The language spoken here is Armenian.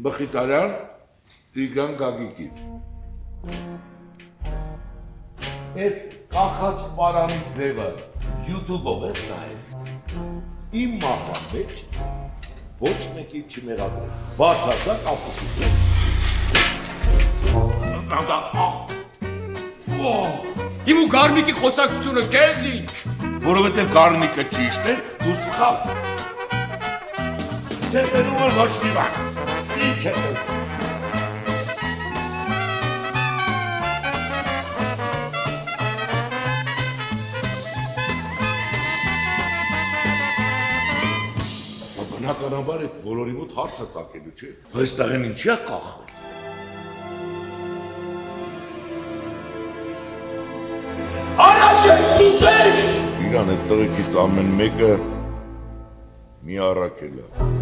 Մխիթարյան Տիգրան Գագիկի։ Այս կախած պարանի ձևը YouTube-ով ես նայել։ Իմ մահվան մեջ ոչ մեկի չմեղադրել։ Բացարձակ ապուշություն։ Իմ ու Գառնիկի խոսակցությունը քեզ ինչ։ Որովհետև Գառնիկը ճիշտ է, դու սխալ։ Չես տենում որ ոչ մի բան։ Ինչ ես տենում։ Բնականաբար այդ բոլորի մոտ հարցը ծակելու չէ։ Այս տղեն ինչի է կախվել։ Առաջ սուտես։ Իրան այդ տղեկից ամեն մեկը մի առաքել է։